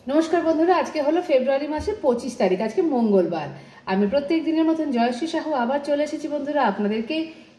নমস্কার বন্ধুরা, আজকে হলো ফেব্রুয়ারি মাসের 25 তারিখ। আজকে মঙ্গলবার। আমি প্রত্যেক দিনের মতন জয়শ্রী সাহু আবার চলে এসেছি বন্ধুরা আপনাদেরকে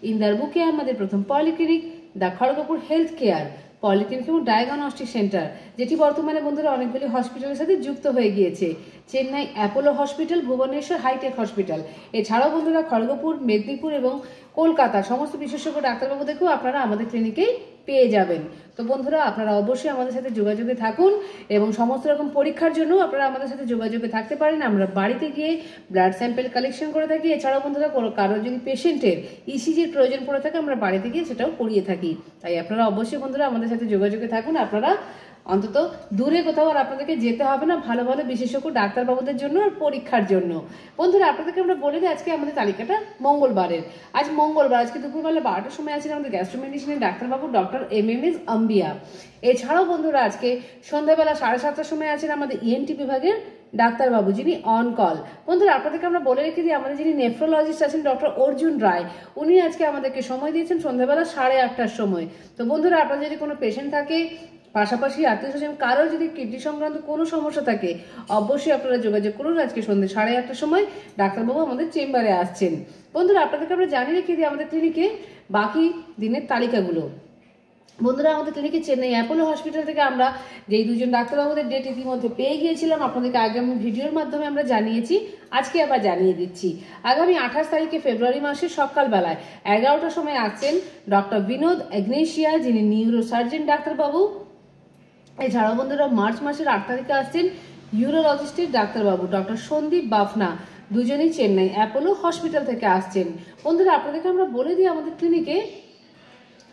ইন্দার বুকে আমাদের প্রথম polyclinic the Kharagpur health care polyclinic এবং ডায়াগনস্টিক সেন্টার, যেটি বর্তমানে বন্ধুরা অনেকগুলি হসপিটালের সাথে যুক্ত হয়ে গিয়েছে। Chennai Apollo hospital, Bhubaneswar hitech hospital, এছাড়াও বন্ধুরা খড়গপুর, মেদিনীপুর এবং কলকাতার সমস্ত বিশেষজ্ঞ ডাক্তারবাবুদেরকেও আপনারা আমাদের ক্লিনিকেই পেয়ে যাবেন। তো বন্ধুরা, আপনারা অবশ্যই আমাদের সাথে যোগাযোগে থাকুন এবং সমস্ত রকম পরীক্ষার জন্য আপনারা আমাদের সাথে যোগাযোগে থাকতে পারেন। আমরা বাড়িতে গিয়ে ব্লাড স্যাম্পেল কালেকশন করে থাকি। এছাড়াও বন্ধুরা কারো যদি পেশেন্টের ইসিজির প্রয়োজন পড়ে থাকে, আমরা বাড়িতে গিয়ে সেটাও করিয়ে থাকি। তাই আপনারা অবশ্যই বন্ধুরা আমাদের সাথে যোগাযোগে থাকুন। আপনারা অন্তত দূরে কোথাও আর আপনাদেরকে যেতে হবে না, ভালো ভালো বিশেষজ্ঞ ডাক্তারবাবুদের জন্য আর পরীক্ষার জন্য। বন্ধুরা, আপনাদেরকে আমরা বলে দিই আজকে আমাদের তালিকাটা মঙ্গলবারের। আজ মঙ্গলবার, আজকে দুপুরবেলা 12টার সময় আছেন আমাদের গ্যাস্ট্রোমেডিসিনের ডাক্তারবাবু ডক্টর MMS আম্বিয়া। এছাড়াও বন্ধুরা আজকে সন্ধ্যাবেলা 7:30টার সময় আছেন আমাদের ENT বিভাগের ডাক্তারবাবু, যিনি অন কল। বন্ধুরা, আপনাদেরকে আমরা বলে রেখে দিই আমাদের যিনি নেফ্রোলজিস্ট আছেন ডক্টর অর্জুন রায়, উনি আজকে আমাদেরকে সময় দিয়েছেন সন্ধ্যাবেলা 8:30টার সময়। তো বন্ধুরা, আপনার যদি কোনো পেশেন্ট থাকে, পাশাপাশি আত্মীয় স্বজন কারোর যদি কিডনি সংক্রান্ত কোনো সমস্যা থাকে, অবশ্যই আপনারা যোগাযোগ করুন। আজকে সন্ধ্যে 8:30টার সময় ডাক্তারবাবু আমাদের চেম্বারে আসছেন। বন্ধুরা, আপনাদেরকে আমরা জানিয়ে রেখে দিই আমাদের ক্লিনিকে বাকি দিনের তালিকাগুলো। বন্ধুরা, আমাদের ক্লিনিকে চেন্নাই অ্যাপোলো হসপিটাল থেকে আমরা যেই দুজন ডাক্তারবাবুদের ডেট ইতিমধ্যে পেয়ে গিয়েছিলাম, আপনাদেরকে আগামী ভিডিওর মাধ্যমে আমরা জানিয়েছি, আজকে আবার জানিয়ে দিচ্ছি। আগামী 28 তারিখে ফেব্রুয়ারি মাসের সকালবেলায় 11টার সময় আসছেন ডক্টর বিনোদ এগনেশিয়া, যিনি নিউরোসার্জন ডাক্তারবাবু। এছাড়াও বন্ধুরা মার্চ মাসের 8 তারিখে আসছেন ইউরোলজিস্টের ডাক্তারবাবু ডক্টর সন্দীপ বাফনা, দুজনেই চেন্নাই অ্যাপোলো হসপিটাল থেকে আসছেন। বন্ধুরা, আপনাদেরকে আমরা বলে দিই আমাদের ক্লিনিকে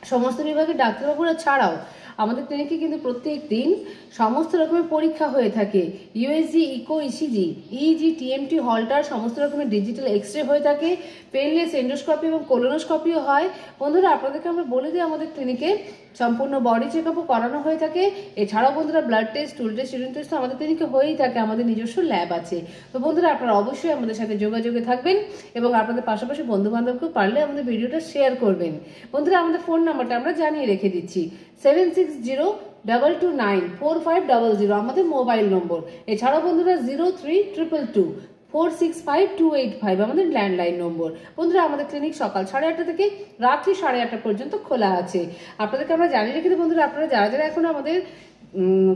সমস্ত বিভাগের ডাক্তারবাবুরা ছাড়াও আমাদের ক্লিনিকে কিন্তু প্রত্যেক দিন সমস্ত রকমের পরীক্ষা হয়ে থাকে। USG, echo, ECG, EEG, TMT, Holter, সমস্ত রকমের ডিজিটাল এক্সরে হয়ে থাকে। পেনলেস এন্ডোস্কপি এবং কোলোনোস্কপিও হয়। বন্ধুরা, আপনাদেরকে আমরা বলে দিই আমাদের ক্লিনিকে সম্পূর্ণ বডি চেক আপও করানো হয়ে থাকে। এছাড়াও বন্ধুরা blood test, স্টুল test, urine test আমাদের ক্লিনিকে হয়েই থাকে। আমাদের নিজস্ব ল্যাব আছে। তো বন্ধুরা, আপনারা অবশ্যই আমাদের সাথে যোগাযোগে থাকবেন এবং আপনাদের পাশাপাশি বন্ধু বান্ধবকেও পারলে আমাদের ভিডিওটা শেয়ার করবেন। বন্ধুরা, আমাদের ফোন নাম্বারটা আমরা জানিয়ে রেখে দিচ্ছি, 7602294500 আমাদের মোবাইল নম্বর। এছাড়াও বন্ধুরা 03222465 আমাদের ল্যান্ডলাইন নম্বর। বন্ধুরা, আমাদের ক্লিনিক সকাল 8:30 থেকে রাত্রি 8:30 পর্যন্ত খোলা আছে। আপনাদেরকে আমরা জানিয়ে রেখে দিই বন্ধুরা, আপনারা যারা যারা এখন আমাদের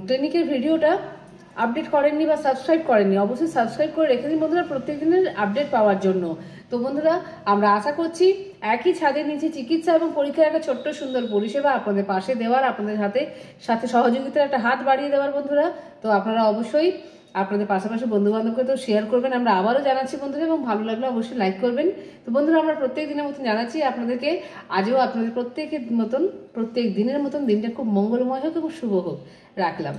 ক্লিনিকের ভিডিওটা আপডেট করেননি বা সাবস্ক্রাইব করেননি, অবশ্যই সাবস্ক্রাইব করে রেখে দিন বন্ধুরা, প্রত্যেক দিনের আপডেট পাওয়ার জন্য। তো বন্ধুরা, আমরা আশা করছি একই ছাদের নিচে চিকিৎসা এবং পরীক্ষার একটা ছোট্ট সুন্দর পরিষেবা আপনাদের পাশে দেওয়ার, আপনাদের সাথে সহযোগিতার একটা হাত বাড়িয়ে দেওয়ার বন্ধুরা। তো আপনারা অবশ্যই আপনাদের পাশাপাশি বন্ধু বান্ধবকে তো শেয়ার করবেন। আমরা আবারও জানাচ্ছি বন্ধুরা, এবং ভালো লাগলে অবশ্যই লাইক করবেন। তো বন্ধুরা, আমরা প্রত্যেক দিনের মতন জানাচ্ছি আপনাদেরকে আজও আপনাদের প্রত্যেক দিনের মতন দিনটা খুব মঙ্গলময় হোক এবং শুভ হোক। রাখলাম।